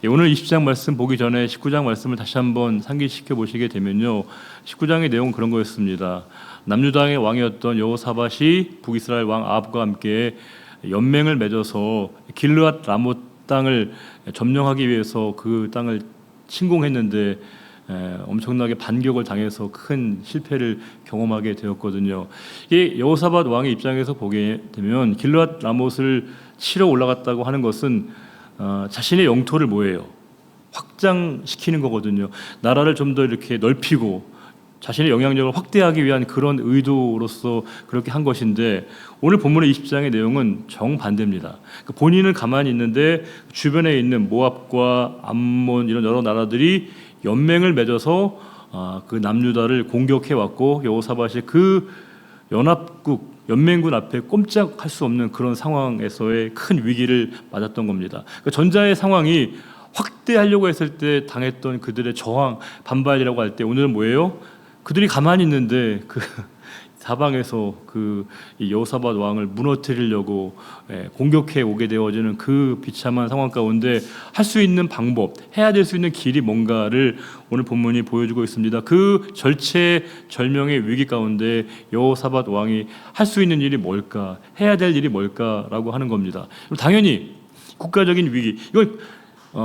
오늘 20장 말씀 보기 전에 19장 말씀을 다시 한번 상기시켜 보시게 되면요, 19장의 내용은 그런 거였습니다. 남유다의 왕이었던 여호사밧이 북이스라엘 왕 아합과 함께 연맹을 맺어서 길르앗 라못 땅을 점령하기 위해서 그 땅을 침공했는데 엄청나게 반격을 당해서 큰 실패를 경험하게 되었거든요. 이 여호사밧 왕의 입장에서 보게 되면 길르앗 라못을 치러 올라갔다고 하는 것은 자신의 영토를 뭐예요? 확장시키는 거거든요. 나라를 좀 더 이렇게 넓히고 자신의 영향력을 확대하기 위한 그런 의도로서 그렇게 한 것인데, 오늘 본문의 20장의 내용은 정반대입니다. 본인은 가만히 있는데 주변에 있는 모압과 암몬 이런 여러 나라들이 연맹을 맺어서 그 남유다를 공격해 왔고, 여호사밧이 그 연합국 연맹군 앞에 꼼짝할 수 없는 그런 상황에서의 큰 위기를 맞았던 겁니다. 전자의 상황이 확대하려고 했을 때 당했던 그들의 저항, 반발이라고 할 때, 오늘은 뭐예요? 그들이 가만히 있는데 그 사방에서 그 여호사밧 왕을 무너뜨리려고 공격해 오게 되어지는 그 비참한 상황 가운데 할 수 있는 방법, 해야 될 수 있는 길이 뭔가를 오늘 본문이 보여주고 있습니다. 그 절체절명의 위기 가운데 여호사밧 왕이 할 수 있는 일이 뭘까, 해야 될 일이 뭘까라고 하는 겁니다. 당연히 국가적인 위기, 이건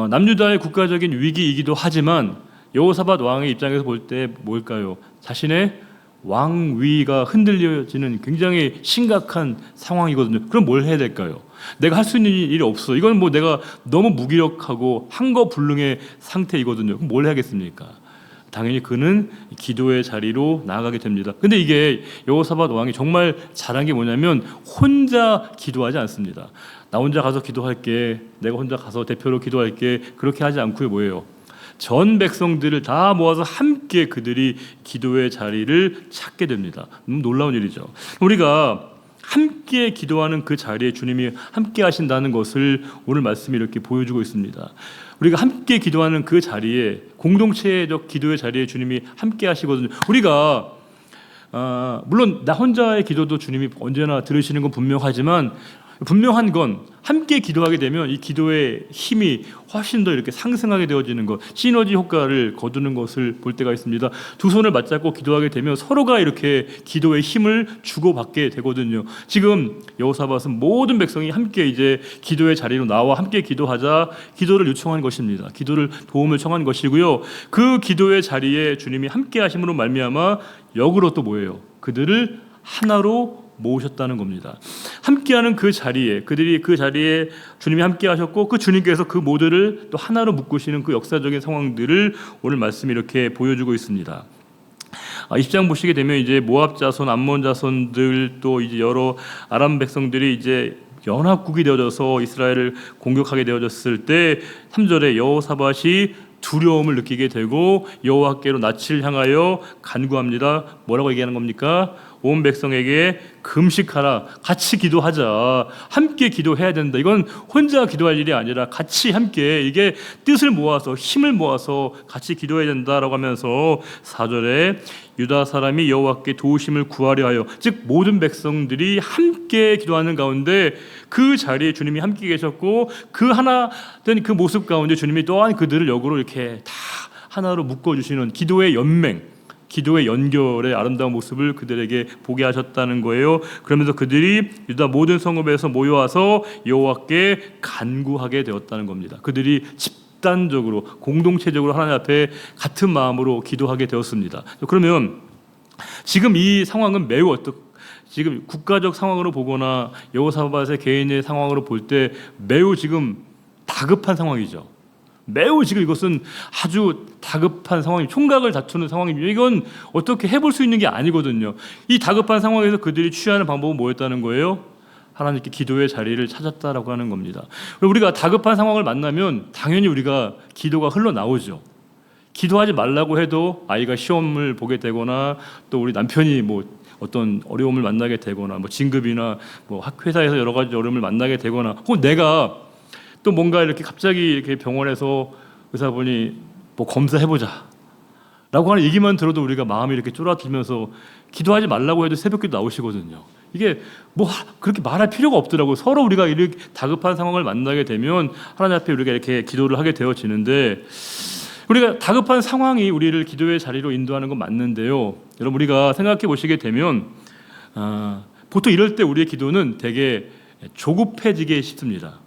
남유다의 국가적인 위기이기도 하지만 여호사밧 왕의 입장에서 볼 때 뭘까요? 자신의 왕위가 흔들려지는 굉장히 심각한 상황이거든요. 그럼 뭘 해야 될까요? 내가 할 수 있는 일이 없어. 이건 뭐 내가 너무 무기력하고 한거불능의 상태이거든요. 그럼 뭘 해야겠습니까? 당연히 그는 기도의 자리로 나아가게 됩니다. 근데 이게 여호사밧 왕이 정말 잘한 게 뭐냐면 혼자 기도하지 않습니다. 나 혼자 가서 기도할게, 내가 혼자 가서 대표로 기도할게, 그렇게 하지 않고요. 뭐예요? 전 백성들을 다 모아서 함께 그들이 기도의 자리를 찾게 됩니다. 놀라운 일이죠. 우리가 함께 기도하는 그 자리에 주님이 함께 하신다는 것을 오늘 말씀이 이렇게 보여주고 있습니다. 우리가 함께 기도하는 그 자리에, 공동체적 기도의 자리에 주님이 함께 하시거든요. 우리가 물론 나 혼자의 기도도 주님이 언제나 들으시는 건 분명하지만, 분명한 건 함께 기도하게 되면 이 기도의 힘이 훨씬 더 이렇게 상승하게 되어지는 것, 시너지 효과를 거두는 것을 볼 때가 있습니다. 두 손을 맞잡고 기도하게 되면 서로가 이렇게 기도의 힘을 주고받게 되거든요. 지금 여호사밧은 모든 백성이 함께 이제 기도의 자리로 나와 함께 기도하자 기도를 요청한 것입니다. 기도를 도움을 청한 것이고요. 그 기도의 자리에 주님이 함께 하심으로 말미암아 역으로 또 뭐예요? 그들을 하나로 모으셨다는 겁니다. 함께하는 그 자리에, 그들이 그 자리에 주님이 함께 하셨고, 그 주님께서 그 모두를 또 하나로 묶으시는 그 역사적인 상황들을 오늘 말씀이 이렇게 보여주고 있습니다. 20장 보시게 되면 이제 모압 자손, 암몬 자손들, 또 이제 여러 아람 백성들이 이제 연합국이 되어져서 이스라엘을 공격하게 되어졌을 때 3절에 여호사밧이 두려움을 느끼게 되고 여호와께로 낯을 향하여 간구합니다. 뭐라고 얘기하는 겁니까? 온 백성에게 금식하라, 같이 기도하자, 함께 기도해야 된다. 이건 혼자 기도할 일이 아니라 같이 함께, 이게 뜻을 모아서 힘을 모아서 같이 기도해야 된다라고 하면서 4절에 유다 사람이 여호와께 도우심을 구하려 하여, 즉 모든 백성들이 함께 기도하는 가운데 그 자리에 주님이 함께 계셨고, 그 하나 된 그 모습 가운데 주님이 또한 그들을 역으로 이렇게 다 하나로 묶어주시는 기도의 연맹, 기도의 연결의 아름다운 모습을 그들에게 보게 하셨다는 거예요. 그러면서 그들이 유다 모든 성읍에서 모여와서 여호와께 간구하게 되었다는 겁니다. 그들이 집단적으로, 공동체적으로 하나님 앞에 같은 마음으로 기도하게 되었습니다. 그러면 지금 이 상황은 매우 지금 국가적 상황으로 보거나 여호사밧의 개인의 상황으로 볼 때 매우 지금 다급한 상황이죠. 매우 지금 이것은 아주 다급한 상황이, 총각을 다투는 상황입니다. 이건 어떻게 해볼 수 있는 게 아니거든요. 이 다급한 상황에서 그들이 취하는 방법은 뭐였다는 거예요? 하나님께 기도의 자리를 찾았다라고 하는 겁니다. 우리가 다급한 상황을 만나면 당연히 우리가 기도가 흘러나오죠. 기도하지 말라고 해도 아이가 시험을 보게 되거나, 또 우리 남편이 뭐 어떤 어려움을 만나게 되거나, 뭐 진급이나 뭐 회사에서 여러 가지 어려움을 만나게 되거나, 혹은 내가 또 뭔가 이렇게 갑자기 이렇게 병원에서 의사분이 뭐 검사해보자, 라고 하는 얘기만 들어도 우리가 마음이 이렇게 쫄아들면서 기도하지 말라고 해도 새벽기도 나오시거든요. 이게 뭐 그렇게 말할 필요가 없더라고요. 서로 우리가 이렇게 다급한 상황을 만나게 되면 하나님 앞에 우리가 이렇게 기도를 하게 되어지는데, 우리가 다급한 상황이 우리를 기도의 자리로 인도하는 건 맞는데요. 여러분, 우리가 생각해 보시게 되면 보통 이럴 때 우리의 기도는 되게 조급해지게 쉽습니다.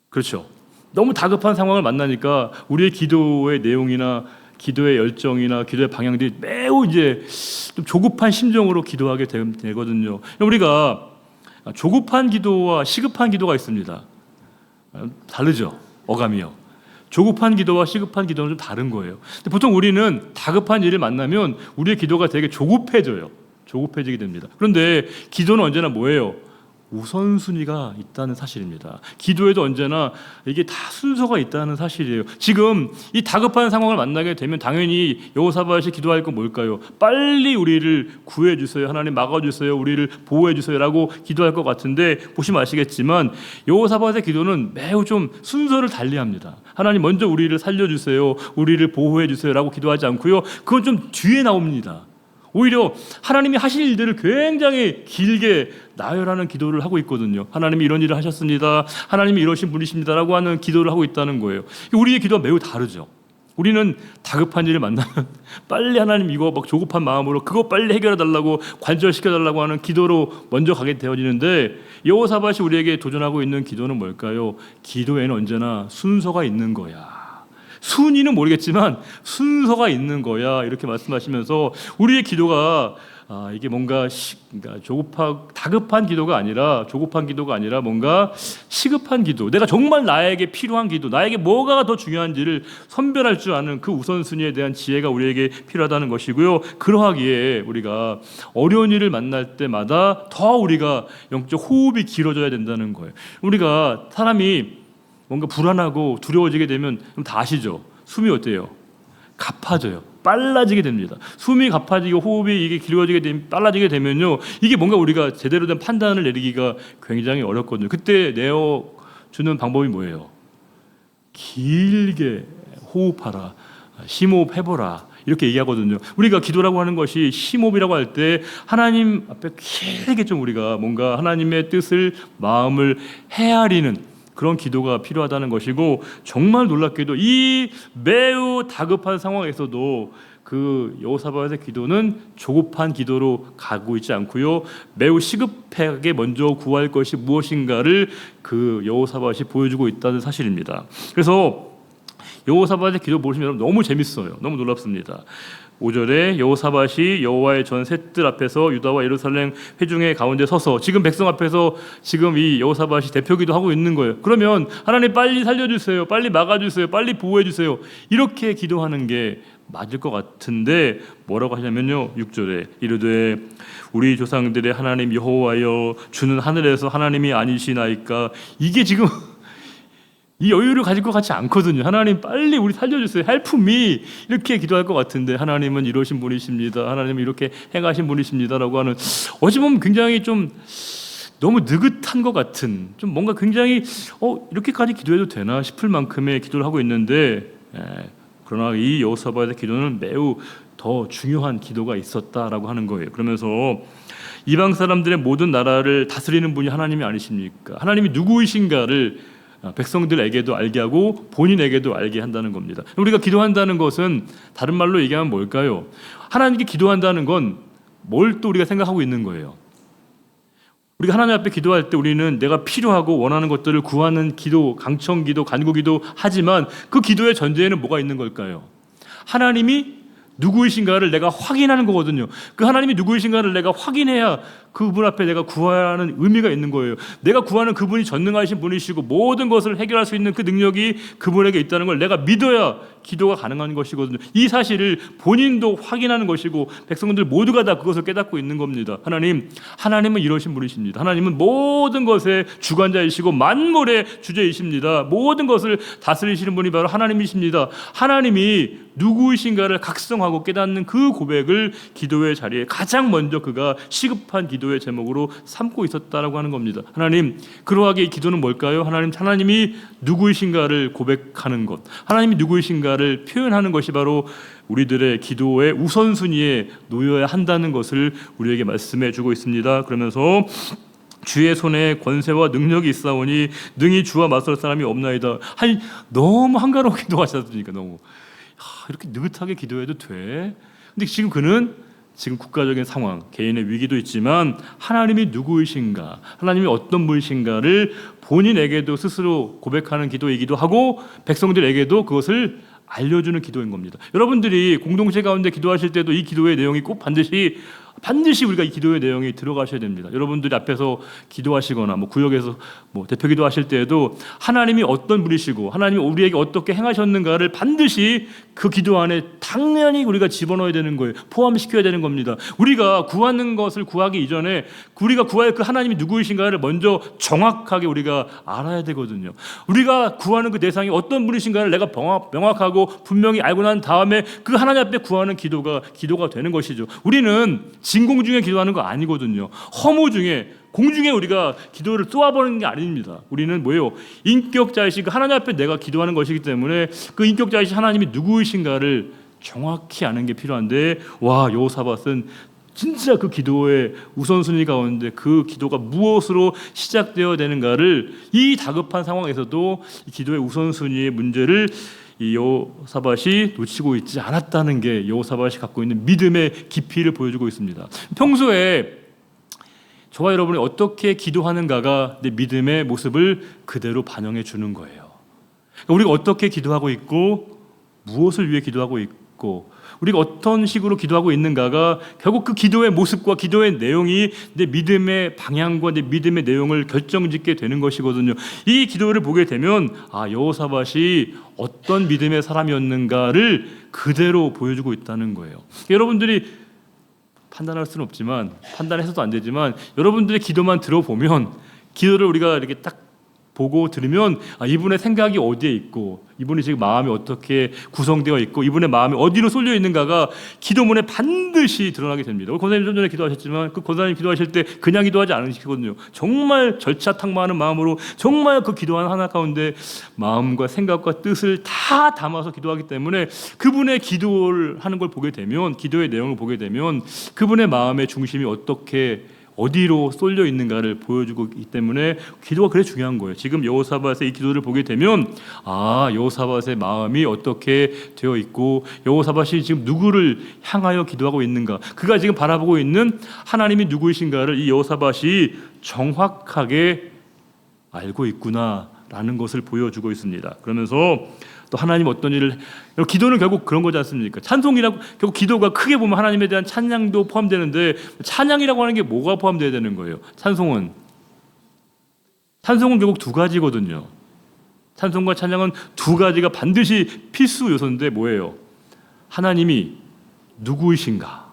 그렇죠. 너무 다급한 상황을 만나니까 우리의 기도의 내용이나 기도의 열정이나 기도의 방향들이 매우 이제 좀 조급한 심정으로 기도하게 되거든요. 우리가 조급한 기도와 시급한 기도가 있습니다. 다르죠, 어감이요. 조급한 기도와 시급한 기도는 좀 다른 거예요. 근데 보통 우리는 다급한 일을 만나면 우리의 기도가 되게 조급해져요. 조급해지게 됩니다. 그런데 기도는 언제나 뭐예요? 우선순위가 있다는 사실입니다. 기도에도 언제나 이게 다 순서가 있다는 사실이에요. 지금 이 다급한 상황을 만나게 되면 당연히 여호사밧이 기도할 건 뭘까요? 빨리 우리를 구해 주세요. 하나님 막아 주세요. 우리를 보호해 주세요라고 기도할 것 같은데, 보시면 아시겠지만 여호사밧의 기도는 매우 좀 순서를 달리합니다. 하나님 먼저 우리를 살려 주세요. 우리를 보호해 주세요라고 기도하지 않고요. 그건 좀 뒤에 나옵니다. 오히려 하나님이 하실 일들을 굉장히 길게 나열하는 기도를 하고 있거든요. 하나님이 이런 일을 하셨습니다. 하나님이 이러신 분이십니다라고 하는 기도를 하고 있다는 거예요. 우리의 기도가 매우 다르죠. 우리는 다급한 일을 만나면 빨리 하나님 이거 막 조급한 마음으로 그거 빨리 해결해 달라고, 관절시켜 달라고 하는 기도로 먼저 가게 되어지는데, 여호사밧이 우리에게 도전하고 있는 기도는 뭘까요? 기도에는 언제나 순서가 있는 거야. 순위는 모르겠지만 순서가 있는 거야, 이렇게 말씀하시면서 우리의 기도가 이게 뭔가 그러니까 다급한 기도가 아니라, 조급한 기도가 아니라 뭔가 시급한 기도, 내가 정말 나에게 필요한 기도, 나에게 뭐가 더 중요한지를 선별할 줄 아는 그 우선순위에 대한 지혜가 우리에게 필요하다는 것이고요. 그러하기에 우리가 어려운 일을 만날 때마다 더 우리가 영적 호흡이 길어져야 된다는 거예요. 우리가 사람이 뭔가 불안하고 두려워지게 되면 다 아시죠? 숨이 어때요? 가파져요. 빨라지게 됩니다. 숨이 가파지고 호흡이 이게 길어지게 되면, 빨라지게 되면요, 이게 뭔가 우리가 제대로 된 판단을 내리기가 굉장히 어렵거든요. 그때 내어주는 방법이 뭐예요? 길게 호흡하라, 심호흡 해보라, 이렇게 얘기하거든요. 우리가 기도라고 하는 것이 심호흡이라고 할 때 하나님 앞에 길게 좀 우리가 뭔가 하나님의 뜻을, 마음을 헤아리는 그런 기도가 필요하다는 것이고, 정말 놀랍게도 이 매우 다급한 상황에서도 그 여호사밧의 기도는 조급한 기도로 가고 있지 않고요, 매우 시급하게 먼저 구할 것이 무엇인가를 그 여호사밧이 보여주고 있다는 사실입니다. 그래서 여호사밧의 기도 보시면 여러분 너무 재밌어요. 너무 놀랍습니다. 5절에 여호사밧이 여호와의 전 셋들 앞에서 유다와 예루살렘 회중의 가운데 서서, 지금 백성 앞에서 지금 이 여호사밧이 대표기도 하고 있는 거예요. 그러면 하나님 빨리 살려주세요, 빨리 막아주세요, 빨리 보호해주세요, 이렇게 기도하는 게 맞을 것 같은데, 뭐라고 하냐면요, 6절에 이르되 우리 조상들의 하나님 여호와여, 주는 하늘에서 하나님이 아니시나이까. 이게 지금 이 여유를 가질 것 같지 않거든요. 하나님 빨리 우리 살려주세요, help me, 이렇게 기도할 것 같은데, 하나님은 이러신 분이십니다, 하나님은 이렇게 행하신 분이십니다라고 하는, 어찌 보면 굉장히 좀 너무 느긋한 것 같은, 좀 뭔가 굉장히 이렇게까지 기도해도 되나 싶을 만큼의 기도를 하고 있는데, 그러나 이 여호사밧의 기도는 매우 더 중요한 기도가 있었다라고 하는 거예요. 그러면서 이방 사람들의 모든 나라를 다스리는 분이 하나님이 아니십니까? 하나님이 누구이신가를 백성들에게도 알게 하고 본인에게도 알게 한다는 겁니다. 우리가 기도한다는 것은 다른 말로 얘기하면 뭘까요? 하나님께 기도한다는 건 뭘 또 우리가 생각하고 있는 거예요? 우리가 하나님 앞에 기도할 때 우리는 내가 필요하고 원하는 것들을 구하는 기도, 강청기도, 간구기도 하지만, 그 기도의 전제에는 뭐가 있는 걸까요? 하나님이 누구이신가를 내가 확인하는 거거든요. 그 하나님이 누구이신가를 내가 확인해야 그분 앞에 내가 구하는 의미가 있는 거예요. 내가 구하는 그분이 전능하신 분이시고 모든 것을 해결할 수 있는 그 능력이 그분에게 있다는 걸 내가 믿어야 기도가 가능한 것이거든요. 이 사실을 본인도 확인하는 것이고 백성들 모두가 다 그것을 깨닫고 있는 겁니다. 하나님은 이러신 분이십니다. 하나님은 모든 것의 주관자이시고 만물의 주제이십니다. 모든 것을 다스리시는 분이 바로 하나님이십니다. 하나님이 누구이신가를 각성하고 깨닫는 그 고백을 기도의 자리에 가장 먼저 그가 시급한 기도 기도의 제목으로 삼고 있었다라고 하는 겁니다. 하나님, 그러하게 이 기도는 뭘까요? 하나님이 누구이신가를 고백하는 것, 하나님이 누구이신가를 표현하는 것이 바로 우리들의 기도의 우선순위에 놓여야 한다는 것을 우리에게 말씀해 주고 있습니다. 그러면서 주의 손에 권세와 능력이 있사오니 능히 주와 맞설 사람이 없나이다. 너무 한가롭게 기도하셨으니까 너무 이렇게 느긋하게 기도해도 돼. 근데 지금 그는 지금 국가적인 상황, 개인의 위기도 있지만 하나님이 누구이신가, 하나님이 어떤 분이신가를 본인에게도 스스로 고백하는 기도이기도 하고 백성들에게도 그것을 알려주는 기도인 겁니다. 여러분들이 공동체 가운데 기도하실 때도 이 기도의 내용이 꼭 반드시 우리가 이 기도의 내용이 들어가셔야 됩니다. 여러분들이 앞에서 기도하시거나 구역에서 대표 기도하실 때에도 하나님이 어떤 분이시고 하나님이 우리에게 어떻게 행하셨는가를 반드시 그 기도 안에 당연히 우리가 집어넣어야 되는 거예요. 포함시켜야 되는 겁니다. 우리가 구하는 것을 구하기 이전에 우리가 구할 그 하나님이 누구이신가를 먼저 정확하게 우리가 알아야 되거든요. 우리가 구하는 그 대상이 어떤 분이신가를 내가 명확하고 분명히 알고 난 다음에 그 하나님 앞에 구하는 기도가 되는 것이죠. 우리는 진공 중에 기도하는 거 아니거든요. 허무 중에 공중에 우리가 기도를 쏘아버리는 게 아닙니다. 우리는 뭐예요? 인격자이신 그 하나님 앞에 내가 기도하는 것이기 때문에 그 인격자이신 하나님이 누구이신가를 정확히 아는 게 필요한데 여호사밧은 진짜 그 기도의 우선순위 가운데 그 기도가 무엇으로 시작되어야 되는가를 이 다급한 상황에서도 이 기도의 우선순위의 문제를 이 여호사밧이 놓치고 있지 않았다는 게 여호사밧이 갖고 있는 믿음의 깊이를 보여주고 있습니다. 평소에 저와 여러분이 어떻게 기도하는가가 내 믿음의 모습을 그대로 반영해 주는 거예요. 우리가 어떻게 기도하고 있고 무엇을 위해 기도하고 있고 우리가 어떤 식으로 기도하고 있는가가 결국 그 기도의 모습과 기도의 내용이 내 믿음의 방향과 내 믿음의 내용을 결정짓게 되는 것이거든요. 이 기도를 보게 되면 여호사밧이 어떤 믿음의 사람이었는가를 그대로 보여주고 있다는 거예요. 여러분들이 판단할 수는 없지만 판단해서도 안 되지만 여러분들의 기도만 들어보면 기도를 우리가 이렇게 딱 보고 들으면 이분의 생각이 어디에 있고 이분이 지금 마음이 어떻게 구성되어 있고 이분의 마음이 어디로 쏠려 있는가가 기도문에 반드시 드러나게 됩니다. 권사님 좀 전에 기도하셨지만 그 권사님 기도하실 때 그냥 기도하지 않으시거든요. 정말 절차 탁마하는 마음으로 정말 그 기도하는 하나 가운데 마음과 생각과 뜻을 다 담아서 기도하기 때문에 그분의 기도를 하는 걸 보게 되면 기도의 내용을 보게 되면 그분의 마음의 중심이 어디로 쏠려 있는가를 보여주고 있기 때문에 기도가 그래 중요한 거예요. 지금 여호사밧의 이 기도를 보게 되면 여호사밧의 마음이 어떻게 되어 있고 여호사밧이 지금 누구를 향하여 기도하고 있는가, 그가 지금 바라보고 있는 하나님이 누구이신가를 이 여호사밧이 정확하게 알고 있구나라는 것을 보여주고 있습니다. 그러면서 또 하나님 어떤 일을, 기도는 결국 그런 거지 않습니까? 찬송이라고 결국 기도가 크게 보면 하나님에 대한 찬양도 포함되는데 찬양이라고 하는 게 뭐가 포함되어야 되는 거예요? 찬송은 결국 두 가지거든요. 찬송과 찬양은 두 가지가 반드시 필수 요소인데 뭐예요? 하나님이 누구이신가,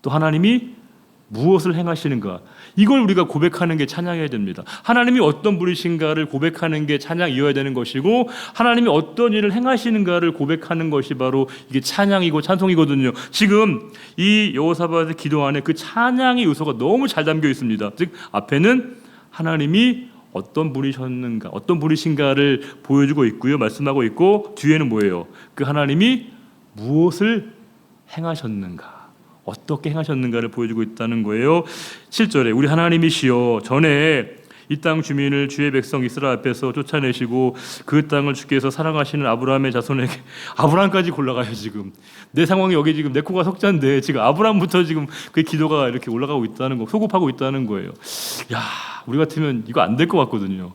또 하나님이 무엇을 행하시는가, 이걸 우리가 고백하는 게 찬양해야 됩니다. 하나님이 어떤 분이신가를 고백하는 게 찬양이어야 되는 것이고 하나님이 어떤 일을 행하시는가를 고백하는 것이 바로 이게 찬양이고 찬송이거든요. 지금 이 여호사밧의 기도 안에 그 찬양의 요소가 너무 잘 담겨 있습니다. 즉 앞에는 하나님이 어떤 분이셨는가, 어떤 분이신가를 보여주고 있고요, 말씀하고 있고 뒤에는 뭐예요? 그 하나님이 무엇을 행하셨는가, 어떻게 행하셨는가를 보여주고 있다는 거예요. 7절에 우리 하나님이시여 전에 이 땅 주민을 주의 백성 이스라엘 앞에서 쫓아내시고 그 땅을 주께서 사랑하시는 아브라함의 자손에게, 아브라함까지 골라가요. 지금 내 상황이 여기 지금 내 코가 석자인데 지금 아브라함부터 지금 그 기도가 이렇게 올라가고 있다는 거, 소급하고 있다는 거예요. 우리 같으면 이거 안 될 것 같거든요.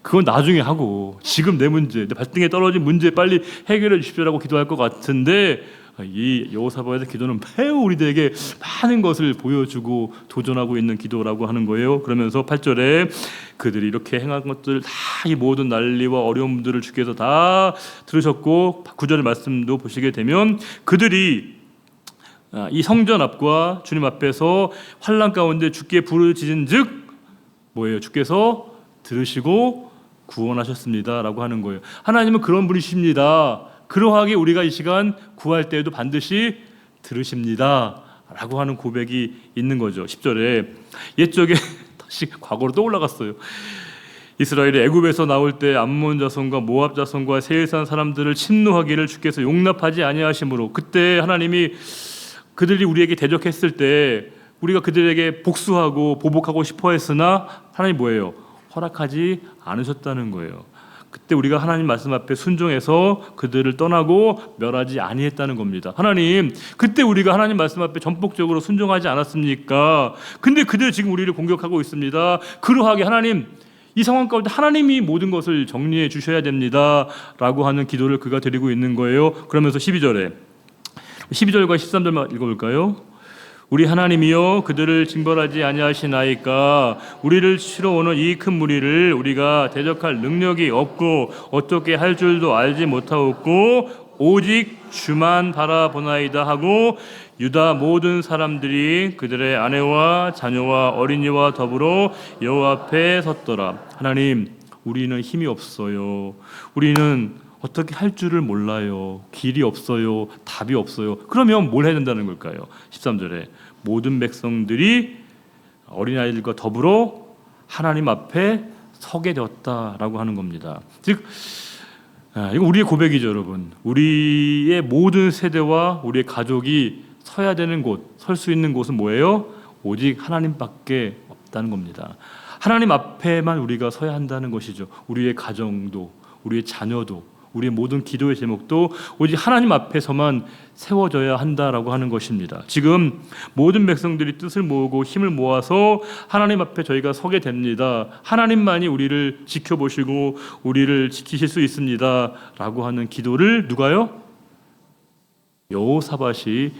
그건 나중에 하고 지금 내 문제, 내 발등에 떨어진 문제 빨리 해결해 주십시오라고 기도할 것 같은데 이 여호사밧의 기도는 매우 우리들에게 많은 것을 보여주고 도전하고 있는 기도라고 하는 거예요. 그러면서 8절에 그들이 이렇게 행한 것들 다 이 모든 난리와 어려움들을 주께서 다 들으셨고 9절 말씀도 보시게 되면 그들이 이 성전 앞과 주님 앞에서 환난 가운데 주께 부르짖은즉 뭐예요? 주께서 들으시고 구원하셨습니다라고 하는 거예요. 하나님은 그런 분이십니다. 그러하게 우리가 이 시간 구할 때에도 반드시 들으십니다 라고 하는 고백이 있는 거죠. 10절에 옛적에 다시 과거로 또 올라갔어요. 이스라엘이 애굽에서 나올 때 암몬 자손과 모압 자손과 세일산 사람들을 침노하기를 주께서 용납하지 아니하심으로, 그때 하나님이 그들이 우리에게 대적했을 때 우리가 그들에게 복수하고 보복하고 싶어 했으나 하나님 뭐예요? 허락하지 않으셨다는 거예요. 그때 우리가 하나님 말씀 앞에 순종해서 그들을 떠나고 멸하지 아니했다는 겁니다. 하나님, 그때 우리가 하나님 말씀 앞에 전폭적으로 순종하지 않았습니까? 근데 그들 지금 우리를 공격하고 있습니다. 그러하게 하나님, 이 상황 가운데 하나님이 모든 것을 정리해 주셔야 됩니다 라고 하는 기도를 그가 드리고 있는 거예요. 그러면서 12절과 13절만 읽어볼까요? 우리 하나님이여 그들을 징벌하지 아니하시나이까. 우리를 치러 오는 이 큰 무리를 우리가 대적할 능력이 없고 어떻게 할 줄도 알지 못하였고 오직 주만 바라보나이다 하고 유다 모든 사람들이 그들의 아내와 자녀와 어린이와 더불어 여호와 앞에 섰더라. 하나님, 우리는 힘이 없어요. 우리는 어떻게 할 줄을 몰라요. 길이 없어요. 답이 없어요. 그러면 뭘 해야 된다는 걸까요? 13절에 모든 백성들이 어린아이들과 더불어 하나님 앞에 서게 되었다라고 하는 겁니다. 즉 이거 우리의 고백이죠, 여러분. 우리의 모든 세대와 우리의 가족이 서야 되는 곳, 설 수 있는 곳은 뭐예요? 오직 하나님밖에 없다는 겁니다. 하나님 앞에만 우리가 서야 한다는 것이죠. 우리의 가정도, 우리의 자녀도, 우리의 모든 기도의 제목도 오직 하나님 앞에서만 세워져야 한다라고 하는 것입니다. 지금 모든 백성들이 뜻을 모으고 힘을 모아서 하나님 앞에 저희가 서게 됩니다. 하나님만이 우리를 지켜보시고 우리를 지키실 수 있습니다 라고 하는 기도를 누가요? 여호사밧이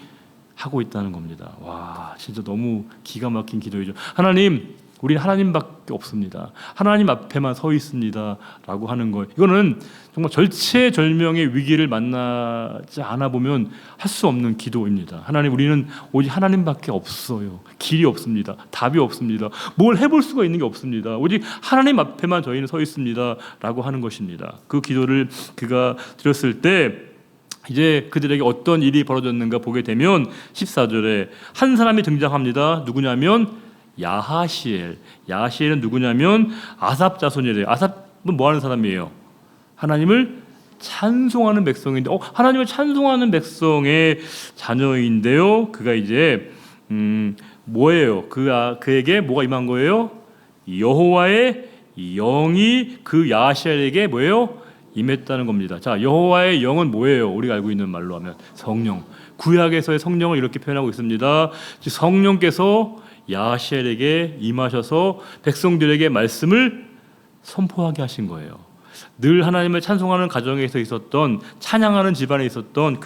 하고 있다는 겁니다. 와, 진짜 너무 기가 막힌 기도이죠. 하나님, 우리는 하나님밖에 없습니다. 하나님 앞에만 서 있습니다 라고 하는 거, 이거는 정말 절체절명의 위기를 만나지 않아 보면 할 수 없는 기도입니다. 하나님, 우리는 오직 하나님밖에 없어요. 길이 없습니다. 답이 없습니다. 뭘 해볼 수가 있는 게 없습니다. 오직 하나님 앞에만 저희는 서 있습니다 라고 하는 것입니다. 그 기도를 그가 드렸을 때 이제 그들에게 어떤 일이 벌어졌는가 보게 되면 14절에 한 사람이 등장합니다. 누구냐면 야하시엘. 야하시엘은 누구냐면 아삽 자손이래요. 아삽은 뭐 하는 사람이에요? 하나님을 찬송하는 백성인데, 하나님을 찬송하는 백성의 자녀인데요. 그가 이제 뭐예요? 그에게 뭐가 임한 거예요? 여호와의 영이 그 야하시엘에게 뭐예요? 임했다는 겁니다. 자, 여호와의 영은 뭐예요? 우리가 알고 있는 말로 하면 성령. 구약에서의 성령을 이렇게 표현하고 있습니다. 성령께서 야하시엘에게 임하셔서 백성들에게 말씀을 선포하게 하신 거예요. 늘 하나님을 찬송하는 가정에서 있었던, 찬양하는 집안에 있었던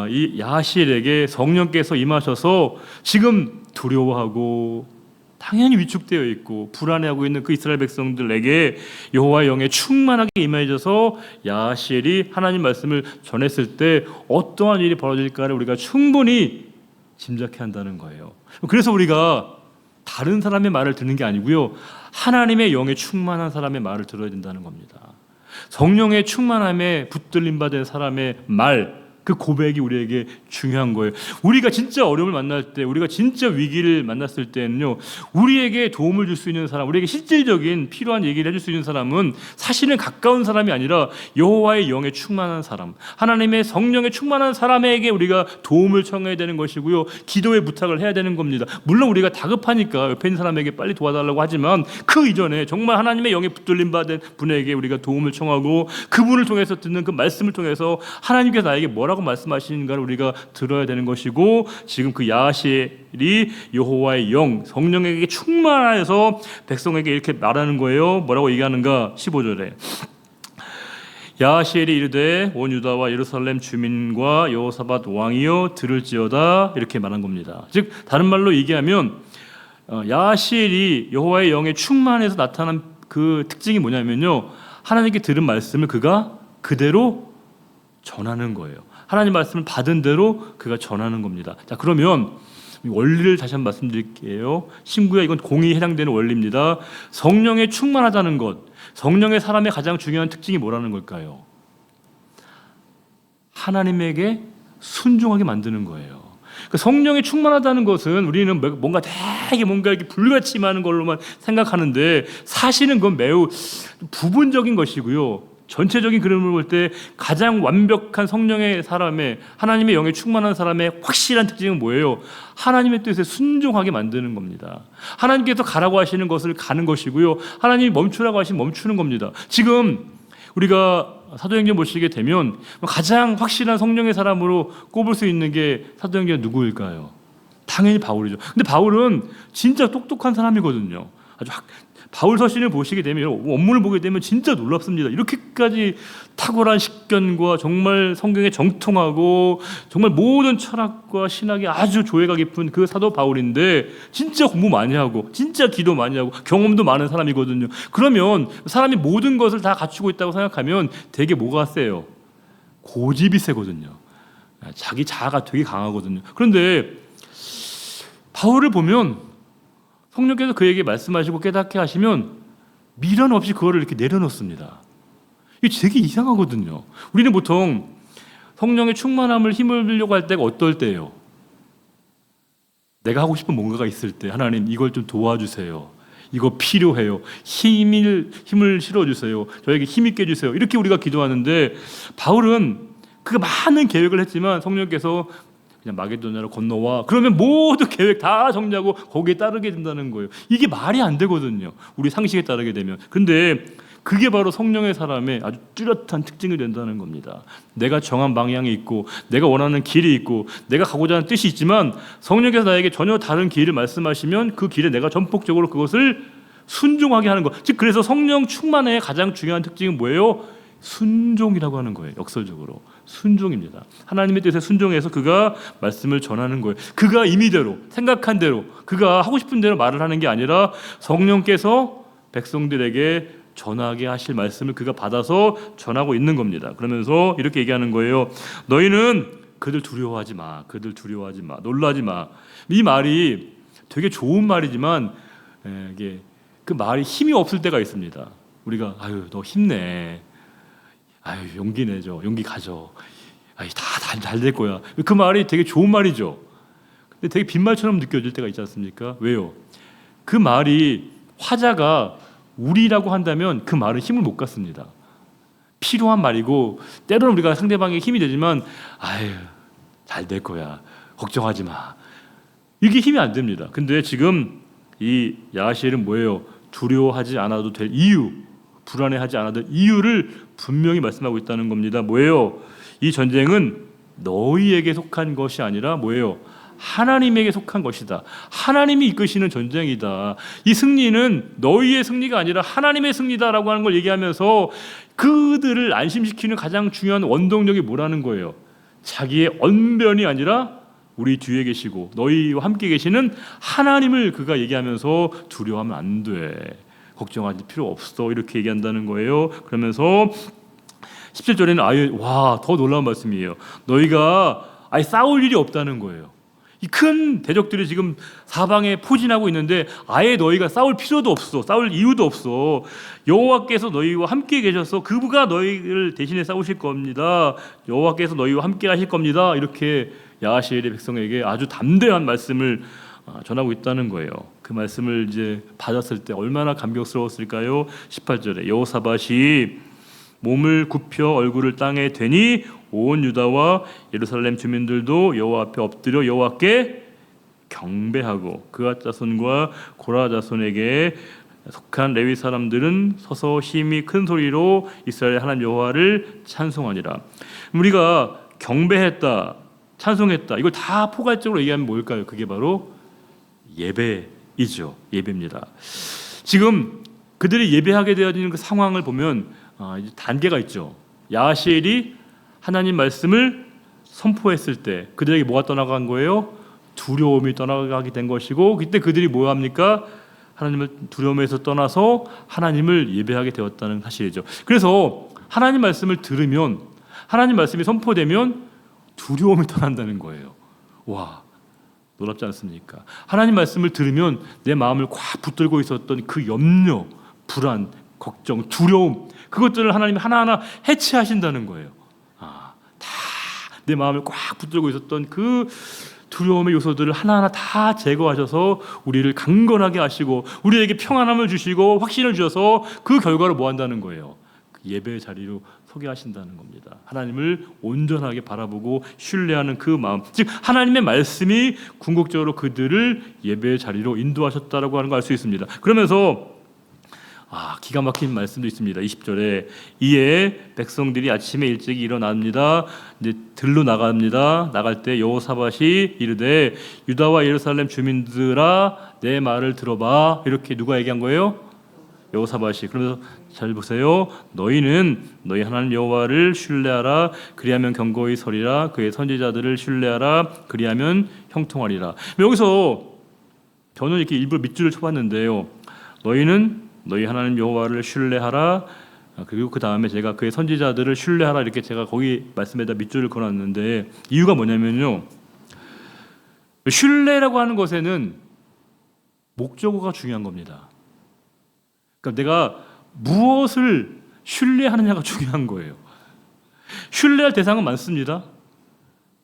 이 야하시엘에게 성령께서 임하셔서 지금 두려워하고 당연히 위축되어 있고 불안해하고 있는 그 이스라엘 백성들에게 여호와의 영에 충만하게 임해져서 야하시엘이 하나님 말씀을 전했을 때 어떠한 일이 벌어질까를 우리가 충분히 짐작해야 한다는 거예요. 그래서 우리가 다른 사람의 말을 듣는 게 아니고요, 하나님의 영에 충만한 사람의 말을 들어야 된다는 겁니다. 성령의 충만함에 붙들림 받은 사람의 말, 그 고백이 우리에게 중요한 거예요. 우리가 진짜 어려움을 만날 때, 우리가 진짜 위기를 만났을 때는요, 우리에게 도움을 줄 수 있는 사람, 우리에게 실질적인 필요한 얘기를 해줄 수 있는 사람은 사실은 가까운 사람이 아니라 여호와의 영에 충만한 사람, 하나님의 성령에 충만한 사람에게 우리가 도움을 청해야 되는 것이고요, 기도의 부탁을 해야 되는 겁니다. 물론 우리가 다급하니까 옆에 있는 사람에게 빨리 도와달라고 하지만 그 이전에 정말 하나님의 영에 붙들림 받은 분에게 우리가 도움을 청하고 그분을 통해서 듣는 그 말씀을 통해서 하나님께서 나에게 뭐라고 말씀하시는가를 우리가 들어야 되는 것이고, 지금 그 야하시엘이 여호와의 영, 성령에게 충만하여서 백성에게 이렇게 말하는 거예요. 뭐라고 얘기하는가? 15절에 야하시엘이 이르되 온 유다와 예루살렘 주민과 여호사밧 왕이여 들을지어다, 이렇게 말한 겁니다. 즉 다른 말로 얘기하면 야하시엘이 여호와의 영에 충만해서 나타난 그 특징이 뭐냐면요, 하나님께 들은 말씀을 그가 그대로 전하는 거예요. 하나님 말씀을 받은 대로 그가 전하는 겁니다. 자, 그러면 원리를 다시 한번 말씀드릴게요. 신구야, 이건 공의에 해당되는 원리입니다. 성령에 충만하다는 것, 성령의 사람의 가장 중요한 특징이 뭐라는 걸까요? 하나님에게 순종하게 만드는 거예요. 그 성령이 충만하다는 것은 우리는 뭔가 되게 뭔가 이렇게 불같이 많은 걸로만 생각하는데 사실은 그건 매우 부분적인 것이고요. 전체적인 그림을 볼 때 가장 완벽한 성령의 사람의 하나님의 영에 충만한 사람의 확실한 특징은 뭐예요? 하나님의 뜻에 순종하게 만드는 겁니다. 하나님께서 가라고 하시는 것을 가는 것이고요. 하나님이 멈추라고 하시면 멈추는 겁니다. 지금 우리가 사도행전 보시게 되면 가장 확실한 성령의 사람으로 꼽을 수 있는 게 사도행전 누구일까요? 당연히 바울이죠. 근데 바울은 진짜 똑똑한 사람이거든요. 바울 서신을 보시게 되면 원문을 보게 되면 진짜 놀랍습니다. 이렇게까지 탁월한 식견과 정말 성경에 정통하고 정말 모든 철학과 신학이 아주 조예가 깊은 그 사도 바울인데 진짜 공부 많이 하고 진짜 기도 많이 하고 경험도 많은 사람이거든요. 그러면 사람이 모든 것을 다 갖추고 있다고 생각하면 되게 뭐가 세요? 고집이 세거든요. 자기 자아가 되게 강하거든요. 그런데 바울을 보면 성령께서 그에게 말씀하시고 깨닫게 하시면 미련 없이 그거를 이렇게 내려놓습니다. 이게 되게 이상하거든요. 우리는 보통 성령의 충만함을 힘을 빌려고 할 때가 어떨 때예요? 내가 하고 싶은 뭔가가 있을 때 하나님 이걸 좀 도와주세요. 이거 필요해요. 힘을 실어주세요. 저에게 힘 있게 해주세요. 이렇게 우리가 기도하는데 바울은 그 많은 계획을 했지만 성령께서 그냥 마게도냐로 건너와 그러면 모든 계획 다 정리하고 거기에 따르게 된다는 거예요. 이게 말이 안 되거든요. 우리 상식에 따르게 되면. 근데 그게 바로 성령의 사람의 아주 뚜렷한 특징이 된다는 겁니다. 내가 정한 방향이 있고 내가 원하는 길이 있고 내가 가고자 하는 뜻이 있지만 성령께서 나에게 전혀 다른 길을 말씀하시면 그 길에 내가 전폭적으로 그것을 순종하게 하는 것. 즉 그래서 성령 충만의 가장 중요한 특징은 뭐예요? 순종이라고 하는 거예요. 역설적으로 순종입니다. 하나님의 뜻에 순종해서 그가 말씀을 전하는 거예요. 그가 임의대로 생각한 대로 그가 하고 싶은 대로 말을 하는 게 아니라 성령께서 백성들에게 전하게 하실 말씀을 그가 받아서 전하고 있는 겁니다. 그러면서 이렇게 얘기하는 거예요. 너희는 그들 두려워하지 마. 그들 두려워하지 마. 놀라지 마. 이 말이 되게 좋은 말이지만 이게 그 말이 힘이 없을 때가 있습니다. 우리가 아유 너 힘내. 아유 용기 내죠. 용기 가져. 아유 다 잘 될 거야. 그 말이 되게 좋은 말이죠. 근데 되게 빈말처럼 느껴질 때가 있지 않습니까? 왜요? 그 말이 화자가 우리라고 한다면 그 말은 힘을 못 갖습니다. 필요한 말이고 때로는 우리가 상대방에게 힘이 되지만 아유 잘 될 거야. 걱정하지 마. 이게 힘이 안 됩니다. 근데 지금 이 야하시엘은 뭐예요? 두려워하지 않아도 될 이유, 불안해하지 않아도 될 이유를 분명히 말씀하고 있다는 겁니다. 뭐예요? 이 전쟁은 너희에게 속한 것이 아니라 뭐예요? 하나님에게 속한 것이다. 하나님이 이끄시는 전쟁이다. 이 승리는 너희의 승리가 아니라 하나님의 승리다라고 하는 걸 얘기하면서 그들을 안심시키는 가장 중요한 원동력이 뭐라는 거예요? 자기의 언변이 아니라 우리 뒤에 계시고 너희와 함께 계시는 하나님을 그가 얘기하면서 두려워하면 안 돼. 걱정할 필요 없어. 이렇게 얘기한다는 거예요. 그러면서 17절에는 아예 더 놀라운 말씀이에요. 너희가 아예 싸울 일이 없다는 거예요. 이 큰 대적들이 지금 사방에 포진하고 있는데 아예 너희가 싸울 필요도 없어. 싸울 이유도 없어. 여호와께서 너희와 함께 계셔서 그가 너희를 대신해 싸우실 겁니다. 여호와께서 너희와 함께 하실 겁니다. 이렇게 야하시엘의 백성에게 아주 담대한 말씀을 전하고 있다는 거예요. 그 말씀을 이제 받았을 때 얼마나 감격스러웠을까요? 18절에 여호사밧이 몸을 굽혀 얼굴을 땅에 대니 온 유다와 예루살렘 주민들도 여호와 앞에 엎드려 여호와께 경배하고 그앗 자손과 고라 자손에게 속한 레위 사람들은 서서 힘이 큰 소리로 이스라엘 하나님 여호와를 찬송하니라. 우리가 경배했다, 찬송했다, 이걸 다 포괄적으로 얘기하면 뭘까요? 그게 바로 예배이죠. 예배입니다. 지금 그들이 예배하게 되어지는 그 상황을 보면 이제 단계가 있죠. 야하시엘이 하나님 말씀을 선포했을 때 그들에게 뭐가 떠나간 거예요? 두려움이 떠나가게 된 것이고 그때 그들이 뭐 합니까? 하나님을 두려움에서 떠나서 하나님을 예배하게 되었다는 사실이죠. 그래서 하나님 말씀을 들으면 하나님 말씀이 선포되면 두려움이 떠난다는 거예요. 와, 놀랍지 않습니까? 하나님 말씀을 들으면 내 마음을 꽉 붙들고 있었던 그 염려, 불안, 걱정, 두려움 그것들을 하나님이 하나하나 해체하신다는 거예요. 다 내 마음을 꽉 붙들고 있었던 그 두려움의 요소들을 하나하나 다 제거하셔서 우리를 강건하게 하시고 우리에게 평안함을 주시고 확신을 주셔서 그 결과로 뭐 한다는 거예요? 그 예배의 자리로 서게 하신다는 겁니다. 하나님을 온전하게 바라보고 신뢰하는 그 마음, 즉 하나님의 말씀이 궁극적으로 그들을 예배의 자리로 인도하셨다라고 하는 걸 알 수 있습니다. 그러면서 기가 막힌 말씀도 있습니다. 20절에 이에 백성들이 아침에 일찍 일어납니다. 이제 들로 나갑니다. 나갈 때 여호사밧이 이르되 유다와 예루살렘 주민들아 내 말을 들어봐. 이렇게 누가 얘기한 거예요? 여호사밧이. 그러면서 잘 보세요. 너희는 너희 하나님 여호와를 신뢰하라. 그리하면 견고히 서리라. 그의 선지자들을 신뢰하라. 그리하면 형통하리라. 여기서 저는 이렇게 일부러 밑줄을 쳐봤는데요. 너희는 너희 하나님 여호와를 신뢰하라. 그리고 그 다음에 제가 그의 선지자들을 신뢰하라 이렇게 제가 거기 말씀에다 밑줄을 그어놨는데 이유가 뭐냐면요. 신뢰라고 하는 것에는 목적어가 중요한 겁니다. 그러니까 내가 무엇을 신뢰하느냐가 중요한 거예요. 신뢰할 대상은 많습니다.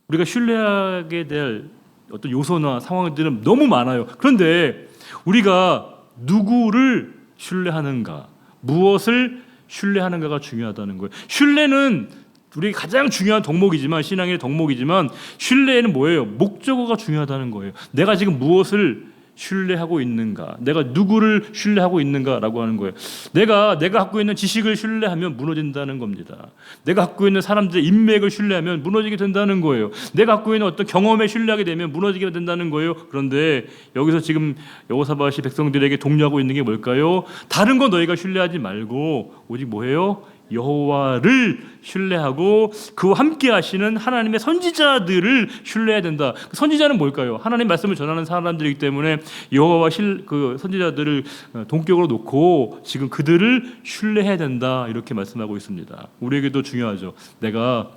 우리가 신뢰하게 될 어떤 요소나 상황들은 너무 많아요. 그런데 우리가 누구를 신뢰하는가, 무엇을 신뢰하는가가 중요하다는 거예요. 신뢰는 우리 가장 중요한 덕목이지만 신앙의 덕목이지만 신뢰에는 뭐예요? 목적어가 중요하다는 거예요. 내가 지금 무엇을 신뢰하고 있는가, 내가 누구를 신뢰하고 있는가라고 하는 거예요. 내가 갖고 있는 지식을 신뢰하면 무너진다는 겁니다. 내가 갖고 있는 사람들의 인맥을 신뢰하면 무너지게 된다는 거예요. 내가 갖고 있는 어떤 경험에 신뢰하게 되면 무너지게 된다는 거예요. 그런데 여기서 지금 여호사밧이 백성들에게 독려하고 있는 게 뭘까요? 다른 거 너희가 신뢰하지 말고 오직 뭐예요? 여호와를 신뢰하고 그와 함께 하시는 하나님의 선지자들을 신뢰해야 된다. 선지자는 뭘까요? 하나님 말씀을 전하는 사람들이기 때문에 여호와와 그 선지자들을 동격으로 놓고 지금 그들을 신뢰해야 된다 이렇게 말씀하고 있습니다. 우리에게도 중요하죠. 내가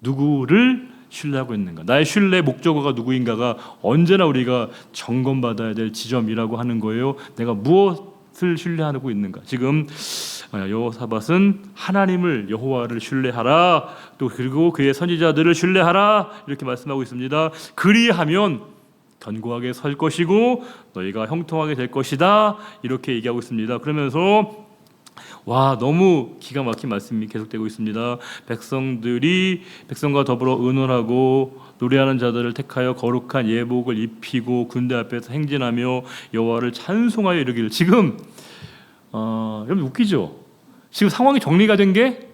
누구를 신뢰하고 있는가, 나의 신뢰 목적어가 누구인가가 언제나 우리가 점검받아야 될 지점이라고 하는 거예요. 내가 무엇을 신뢰하고 있는가. 지금 여호사밧은 하나님을 여호와를 신뢰하라, 또 그리고 그의 선지자들을 신뢰하라 이렇게 말씀하고 있습니다. 그리하면 견고하게 설 것이고 너희가 형통하게 될 것이다 이렇게 얘기하고 있습니다. 그러면서 너무 기가 막힌 말씀이 계속되고 있습니다. 백성과 더불어 의논하고 노래하는 자들을 택하여 거룩한 예복을 입히고 군대 앞에서 행진하며 여호와를 찬송하여 이르기를. 지금 여러분 웃기죠? 지금 상황이 정리가 된 게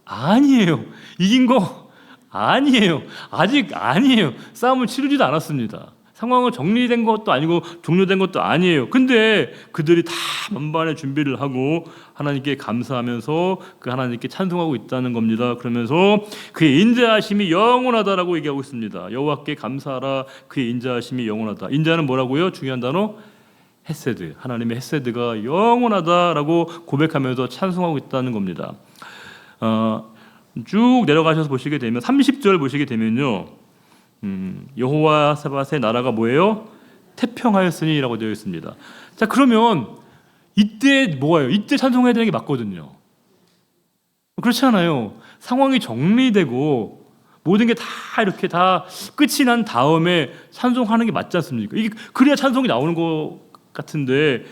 아니에요. 이긴 거 아니에요. 아직 아니에요. 싸움을 치르지도 않았습니다. 상황은 정리된 것도 아니고 종료된 것도 아니에요. 근데 그들이 다 만반의 준비를 하고 하나님께 감사하면서 그 하나님께 찬송하고 있다는 겁니다. 그러면서 그의 인자하심이 영원하다라고 얘기하고 있습니다. 여호와께 감사하라. 그의 인자하심이 영원하다. 인자는 뭐라고요? 중요한 단어 헤세드. 하나님의 헤세드가 영원하다라고 고백하면서 찬송하고 있다는 겁니다. 쭉 내려가셔서 보시게 되면 30절 보시게 되면요. 여호사밧의 나라가 뭐예요? 태평하였으니라고 되어 있습니다. 자, 그러면 이때 뭐예요? 이때 찬송해야 되는 게 맞거든요. 그렇지 않아요? 상황이 정리되고 모든 게 다 이렇게 다 끝이 난 다음에 찬송하는 게 맞지 않습니까? 이게 그래야 찬송이 나오는 것 같은데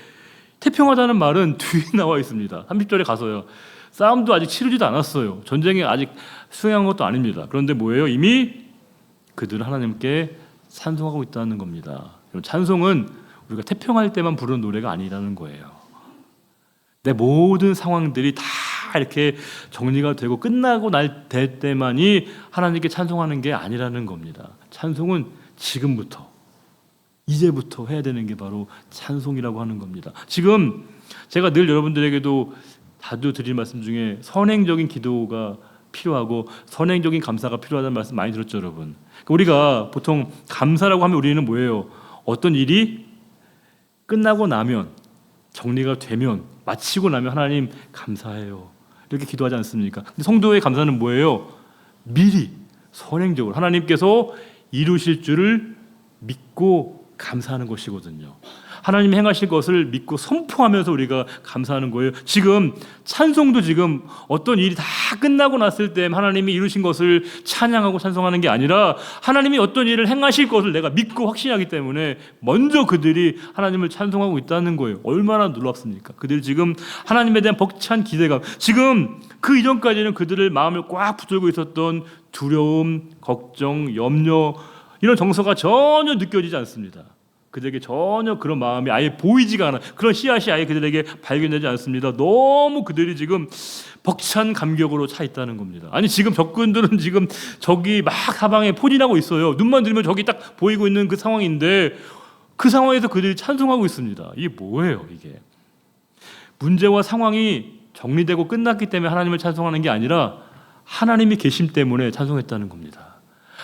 태평하다는 말은 뒤에 나와 있습니다. 30절에 가서요. 싸움도 아직 치르지도 않았어요. 전쟁이 아직 수행한 것도 아닙니다. 그런데 뭐예요? 이미 그들은 하나님께 찬송하고 있다는 겁니다. 찬송은 우리가 태평할 때만 부르는 노래가 아니라는 거예요. 내 모든 상황들이 다 이렇게 정리가 되고 끝나고 날 때만이 하나님께 찬송하는 게 아니라는 겁니다. 찬송은 지금부터, 이제부터 해야 되는 게 바로 찬송이라고 하는 겁니다. 지금 제가 늘 여러분들에게도 자주 드릴 말씀 중에 선행적인 기도가 필요하고 선행적인 감사가 필요하다는 말씀 많이 들었죠, 여러분. 우리가 보통 감사라고 하면 우리는 뭐예요? 어떤 일이 끝나고 나면, 정리가 되면, 마치고 나면 하나님 감사해요 이렇게 기도하지 않습니까? 근데 성도의 감사는 뭐예요? 미리 선행적으로 하나님께서 이루실 줄을 믿고 감사하는 것이거든요. 하나님이 행하실 것을 믿고 선포하면서 우리가 감사하는 거예요. 지금 찬송도 지금 어떤 일이 다 끝나고 났을 때 하나님이 이루신 것을 찬양하고 찬송하는 게 아니라 하나님이 어떤 일을 행하실 것을 내가 믿고 확신하기 때문에 먼저 그들이 하나님을 찬송하고 있다는 거예요. 얼마나 놀랍습니까? 그들이 지금 하나님에 대한 벅찬 기대감, 지금 그 이전까지는 그들의 마음을 꽉 붙들고 있었던 두려움, 걱정, 염려, 이런 정서가 전혀 느껴지지 않습니다. 그들에게 전혀 그런 마음이 아예 보이지가 않아. 그런 씨앗이 아예 그들에게 발견되지 않습니다. 너무 그들이 지금 벅찬 감격으로 차 있다는 겁니다. 아니 지금 적군들은 지금 저기 막 사방에 포진하고 있어요. 눈만 들면 저기 딱 보이고 있는 그 상황인데 그 상황에서 그들이 찬송하고 있습니다. 이게 뭐예요 이게? 문제와 상황이 정리되고 끝났기 때문에 하나님을 찬송하는 게 아니라 하나님이 계심 때문에 찬송했다는 겁니다.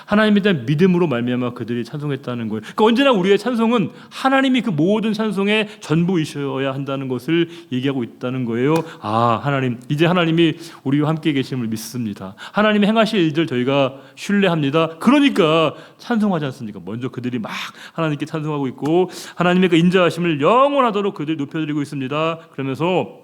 하나님에 대한 믿음으로 말미암아 그들이 찬송했다는 거예요. 그러니까 언제나 우리의 찬송은 하나님이 그 모든 찬송의 전부이셔야 한다는 것을 얘기하고 있다는 거예요. 아, 하나님, 이제 하나님이 우리와 함께 계심을 믿습니다. 하나님이 행하실 일들 저희가 신뢰합니다. 그러니까 찬송하지 않습니까? 먼저 그들이 막 하나님께 찬송하고 있고 하나님의 그 인자하심을 영원하도록 그들이 높여드리고 있습니다. 그러면서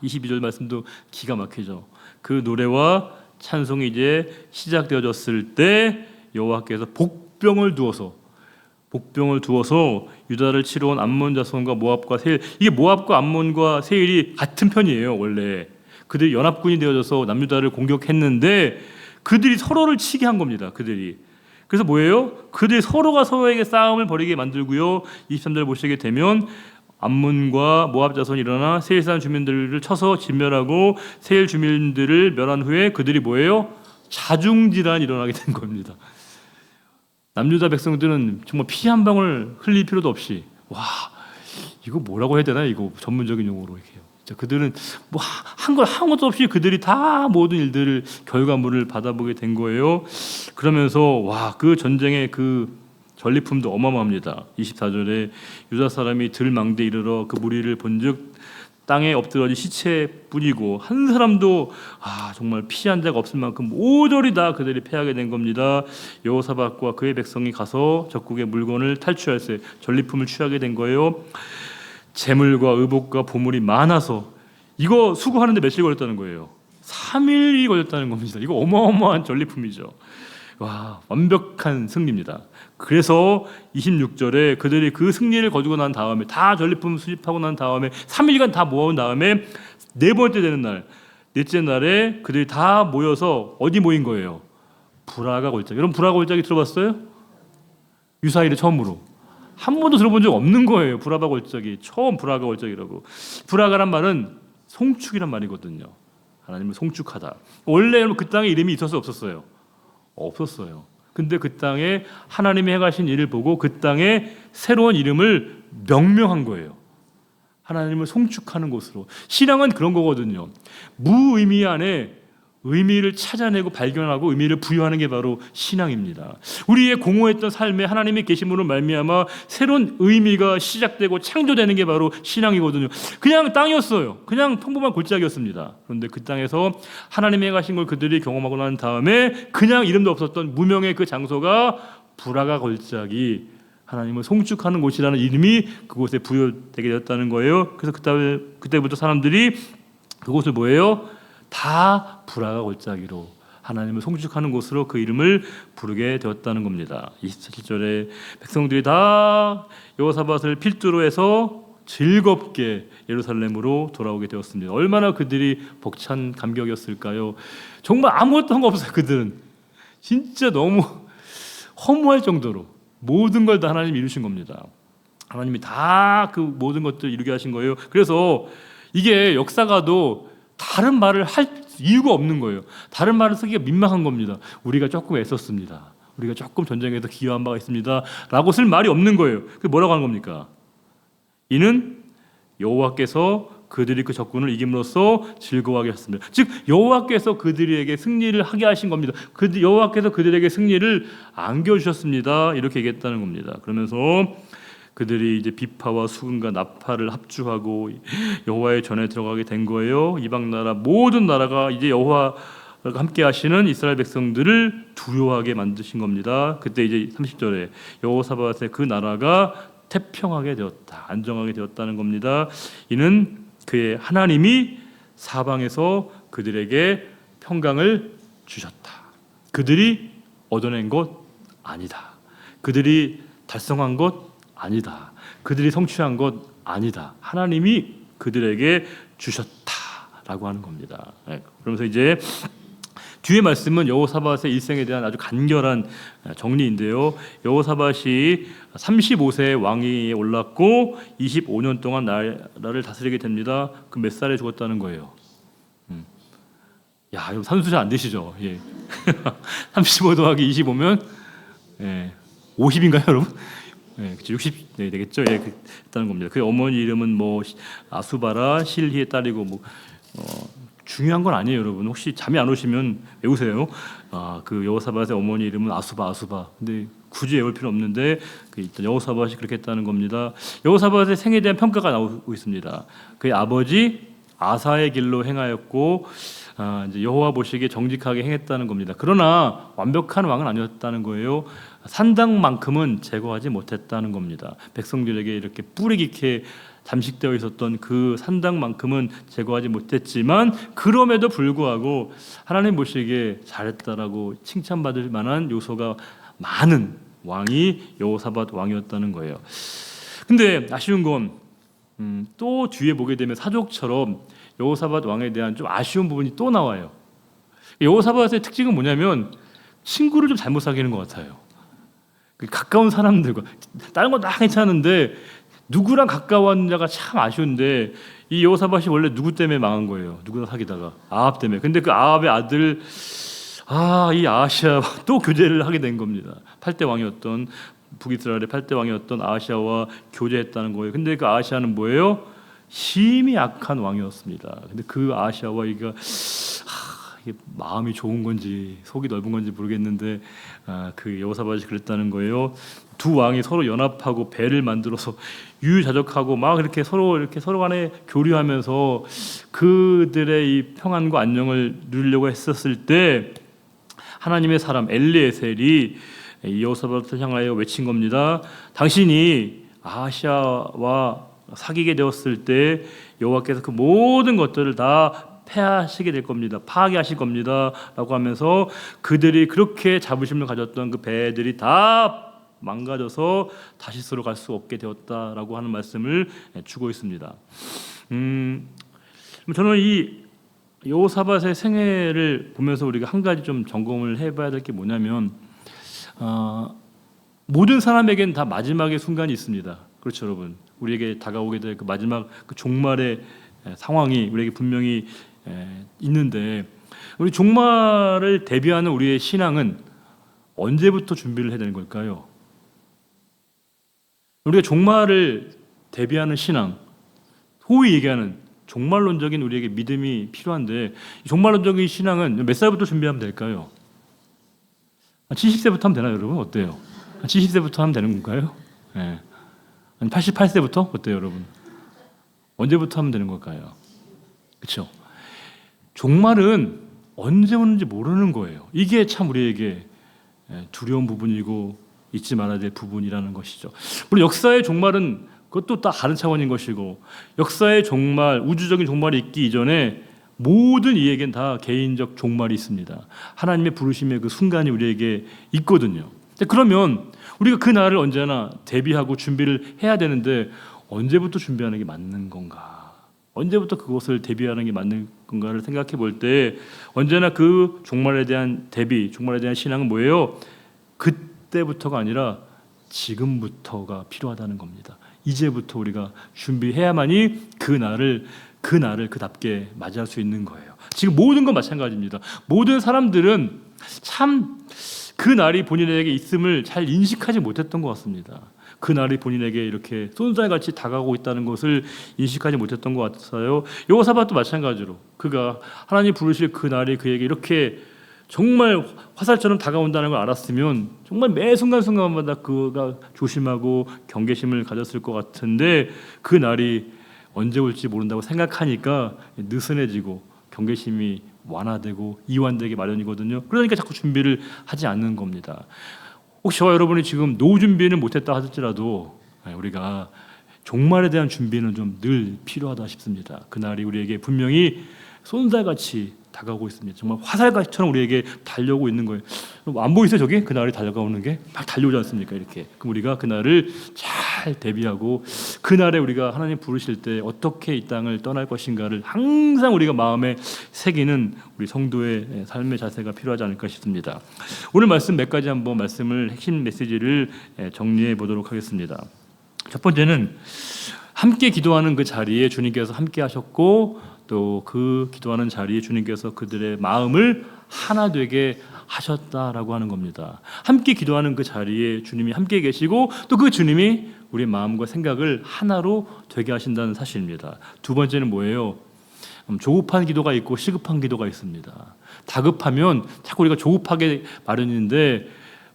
22절 말씀도 기가 막히죠. 그 노래와 찬송이 이제 시작되어졌을 때 여호와께서 복병을 두어서 유다를 치러 온 암몬 자손과 모압과 세일, 이게 모압과 암몬과 세일이 같은 편이에요. 원래 그들이 연합군이 되어져서 남유다를 공격했는데 그들이 서로를 치게 한 겁니다. 그들이 그래서 뭐예요? 그들이 서로가 서로에게 싸움을 벌이게 만들고요. 23절 보시게 되면 암몬과 모압 자손이 일어나 세일 사람 주민들을 쳐서 진멸하고 세일 주민들을 멸한 후에 그들이 뭐예요? 자중질환이 일어나게 된 겁니다. 남유다 백성들은 정말 피 한 방울 흘릴 필요도 없이 이거 뭐라고 해야 되나? 이거 전문적인 용어로 이렇게요. 그들은 뭐 한 것도 없이 그들이 다 모든 일들을 결과물을 받아보게 된 거예요. 그러면서 그 전쟁의 그 전리품도 어마어마합니다. 24절에 유다 사람이 들망대에 이르러 그 무리를 본즉 땅에 엎드러진 시체뿐이고 한 사람도 정말 피한 자가 없을 만큼 모조리 다 그들이 패하게 된 겁니다. 여호사밧과 그의 백성이 가서 적국의 물건을 탈취할세 전리품을 취하게 된 거예요. 재물과 의복과 보물이 많아서 이거 수거하는데 며칠 걸렸다는 거예요. 3일이 걸렸다는 겁니다. 이거 어마어마한 전리품이죠. 완벽한 승리입니다. 그래서 26절에 그들이 그 승리를 거두고 난 다음에 다 전리품 수집하고 난 다음에 3일간 다 모아온 다음에 네 번째 되는 날, 넷째 날에 그들이 다 모여서 어디 모인 거예요? 브라가 골짜기. 여러분 브라가 골짜기 들어봤어요? 유사일에 처음으로. 한 번도 들어본 적 없는 거예요. 브라가 골짜기. 처음 브라가 골짜기라고. 브라가란 말은 송축이란 말이거든요. 하나님을 송축하다. 원래 그 땅에 이름이 있었어요? 없었어요? 없었어요. 근데 그 땅에 하나님이 행하신 일을 보고 그 땅에 새로운 이름을 명명한 거예요. 하나님을 송축하는 곳으로. 신앙은 그런 거거든요. 무의미 안에 의미를 찾아내고 발견하고 의미를 부여하는 게 바로 신앙입니다. 우리의 공허했던 삶에 하나님의 계심으로 말미암아 새로운 의미가 시작되고 창조되는 게 바로 신앙이거든요. 그냥 땅이었어요. 그냥 평범한 골짜기였습니다. 그런데 그 땅에서 하나님이 행하신 걸 그들이 경험하고 난 다음에 그냥 이름도 없었던 무명의 그 장소가 브라가 골짜기, 하나님을 송축하는 곳이라는 이름이 그곳에 부여되게 되었다는 거예요. 그래서 그때부터 사람들이 그곳을 뭐예요? 다 브라가 골짜기로, 하나님을 송축하는 곳으로 그 이름을 부르게 되었다는 겁니다. 27절에 백성들이 다 여호사밧을 필두로 해서 즐겁게 예루살렘으로 돌아오게 되었습니다. 얼마나 그들이 벅찬 감격이었을까요? 정말 아무것도 한 거 없어요. 그들은 진짜 너무 허무할 정도로 모든 걸 다 하나님이 이루신 겁니다. 하나님이 다 그 모든 것들을 이루게 하신 거예요. 그래서 이게 역사가도 다른 말을 할 이유가 없는 거예요. 다른 말을 쓰기가 민망한 겁니다. 우리가 조금 애썼습니다. 우리가 조금 전쟁에서 기여한 바가 있습니다. 라고 쓸 말이 없는 거예요. 그게 뭐라고 하는 겁니까? 이는 여호와께서 그들이 그 적군을 이김으로써 즐거워하게 하셨습니다. 즉 여호와께서 그들에게 승리를 하게 하신 겁니다. 여호와께서 그들에게 승리를 안겨주셨습니다. 이렇게 얘기했다는 겁니다. 그러면서 그들이 이제 비파와 수금과 나팔을 합주하고 여호와의 전에 들어가게 된 거예요. 이방 나라 모든 나라가 이제 여호와가 함께 하시는 이스라엘 백성들을 두려워하게 만드신 겁니다. 그때 이제 30절에 여호사밧의 그 나라가 태평하게 되었다, 안정하게 되었다는 겁니다. 이는 그의 하나님이 사방에서 그들에게 평강을 주셨다. 그들이 얻어낸 것 아니다. 그들이 달성한 것 아니다. 그들이 성취한 것 아니다. 하나님이 그들에게 주셨다라고 하는 겁니다. 그러면서 이제 뒤에 말씀은 여호사밧의 일생에 대한 아주 간결한 정리인데요. 여호사밧이 35세 왕위에 올랐고 25년 동안 나라를 다스리게 됩니다. 그 몇 살에 죽었다는 거예요? 야, 이거 산수 잘 안 되시죠? 예. 35 더하기 25면 50인가요, 여러분? 예, 60 되겠죠? 예, 그랬다는 겁니다. 그 어머니 이름은 뭐 아수바라 실히의 딸이고 뭐 중요한 건 아니에요, 여러분. 혹시 잠이 안 오시면 외우세요. 그 여호사밧의 어머니 이름은 아수바. 근데 굳이 외울 필요 없는데 일단 여호사밧이 그렇게 했다는 겁니다. 여호사밧의 생에 대한 평가가 나오고 있습니다. 그의 아버지 아사의 길로 행하였고 이제 여호와 보시기에 정직하게 행했다는 겁니다. 그러나 완벽한 왕은 아니었다는 거예요. 산당만큼은 제거하지 못했다는 겁니다. 백성들에게 이렇게 뿌리 깊게 잠식되어 있었던 그 산당만큼은 제거하지 못했지만 그럼에도 불구하고 하나님 보시기에 잘했다라고 칭찬받을 만한 요소가 많은 왕이 여호사밧 왕이었다는 거예요. 근데 아쉬운 건 또 뒤에 보게 되면 사족처럼 여호사밧 왕에 대한 좀 아쉬운 부분이 또 나와요. 여호사밧의 특징은 뭐냐면 친구를 좀 잘못 사귀는 것 같아요. 가까운 사람들과 다른 건 다 괜찮은데 누구랑 가까웠냐가 참 아쉬운데 이 여호사밧이 원래 누구 때문에 망한 거예요? 누구랑 사귀다가 아합 때문에. 근데 그 아합의 아들 이 아하시아와 또 교제를 하게 된 겁니다. 8대 왕이었던 북이스라엘의 8대 왕이었던 아하시아와 교제했다는 거예요. 근데 그 아하시아는 뭐예요? 힘이 약한 왕이었습니다. 근데 그 아하시아와 이게 마음이 좋은 건지 속이 넓은 건지 모르겠는데 그 여호사밧이 그랬다는 거예요. 두 왕이 서로 연합하고 배를 만들어서 유유자적하고 막 이렇게 서로 간에 교류하면서 그들의 이 평안과 안녕을 누리려고 했었을 때 하나님의 사람 엘리에셀이 여호사밧을 향하여 외친 겁니다. 당신이 아하시아와 사귀게 되었을 때 여호와께서 그 모든 것들을 다 패하시게 될 겁니다. 파괴하실 겁니다. 라고 하면서 그들이 그렇게 자부심을 가졌던 그 배들이 다 망가져서 다시스로 갈 수 없게 되었다라고 하는 말씀을 주고 있습니다. 저는 이 여호사밧의 생애를 보면서 우리가 한 가지 좀 점검을 해봐야 될 게 뭐냐면 모든 사람에게는 다 마지막의 순간이 있습니다. 그렇죠, 여러분. 우리에게 다가오게 될 그 마지막 그 종말의 상황이 우리에게 분명히 있는데 우리 종말을 대비하는 우리의 신앙은 언제부터 준비를 해야 되는 걸까요? 우리가 종말을 대비하는 신앙, 소위 얘기하는 종말론적인 우리에게 믿음이 필요한데 종말론적인 신앙은 몇 살부터 준비하면 될까요? 70세부터 하면 되나요, 여러분? 어때요? 70세부터 하면 되는 건가요? 네. 아니 88세부터? 어때요, 여러분? 언제부터 하면 되는 걸까요? 그렇죠? 종말은 언제 오는지 모르는 거예요. 이게 참 우리에게 두려운 부분이고 잊지 말아야 될 부분이라는 것이죠. 물론 역사의 종말은 그것도 다 다른 차원인 것이고 역사의 종말, 우주적인 종말이 있기 이전에 모든 이에겐 다 개인적 종말이 있습니다. 하나님의 부르심의 그 순간이 우리에게 있거든요. 그러면 우리가 그 날을 언제나 대비하고 준비를 해야 되는데 언제부터 준비하는 게 맞는 건가? 언제부터 그것을 대비하는 게 맞는 건가를 생각해 볼 때 언제나 그 종말에 대한 대비, 종말에 대한 신앙은 뭐예요? 그때부터가 아니라 지금부터가 필요하다는 겁니다. 이제부터 우리가 준비해야만이 그 날을 그답게 맞이할 수 있는 거예요. 지금 모든 건 마찬가지입니다. 모든 사람들은 참 그 날이 본인에게 있음을 잘 인식하지 못했던 것 같습니다. 그 날이 본인에게 이렇게 쏜살같이 다가오고 있다는 것을 인식하지 못했던 것 같아요. 여호사밧도 마찬가지로 그가 하나님 부르실 그 날이 그에게 이렇게 정말 화살처럼 다가온다는 걸 알았으면 정말 매 순간순간마다 그가 조심하고 경계심을 가졌을 것 같은데 그 날이 언제 올지 모른다고 생각하니까 느슨해지고 경계심이 완화되고 이완되게 마련이거든요. 그러니까 자꾸 준비를 하지 않는 겁니다. 혹시 저와 여러분이 지금 노후 준비는 못했다 하더라도 우리가 종말에 대한 준비는 좀 늘 필요하다 싶습니다. 그날이 우리에게 분명히 쏜살같이 다가오고 있습니다. 정말 화살같이처럼 우리에게 달려오고 있는 거예요. 안 보이세요? 저기 그날이 달려가오는 게 막 달려오지 않습니까? 이렇게. 그럼 우리가 그날을 잘 대비하고 그날에 우리가 하나님 부르실 때 어떻게 이 땅을 떠날 것인가를 항상 우리가 마음에 새기는 우리 성도의 삶의 자세가 필요하지 않을까 싶습니다. 오늘 말씀 몇 가지 한번 말씀을 핵심 메시지를 정리해 보도록 하겠습니다. 첫 번째는 함께 기도하는 그 자리에 주님께서 함께 하셨고 또 그 기도하는 자리에 주님께서 그들의 마음을 하나 되게 하셨다라고 하는 겁니다. 함께 기도하는 그 자리에 주님이 함께 계시고 또 그 주님이 우리의 마음과 생각을 하나로 되게 하신다는 사실입니다. 두 번째는 뭐예요? 조급한 기도가 있고 시급한 기도가 있습니다. 다급하면 자꾸 우리가 조급하게 마련인데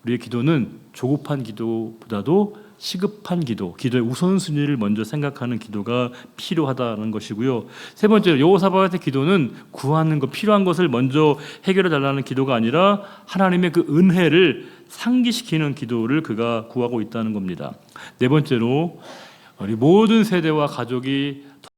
우리의 기도는 조급한 기도보다도 시급한 기도, 기도의 우선순위를 먼저 생각하는 기도가 필요하다는 것이고요. 세 번째로 여호사밧의 기도는 구하는 것, 필요한 것을 먼저 해결해 달라는 기도가 아니라 하나님의 그 은혜를 상기시키는 기도를 그가 구하고 있다는 겁니다. 네 번째로 우리 모든 세대와 가족이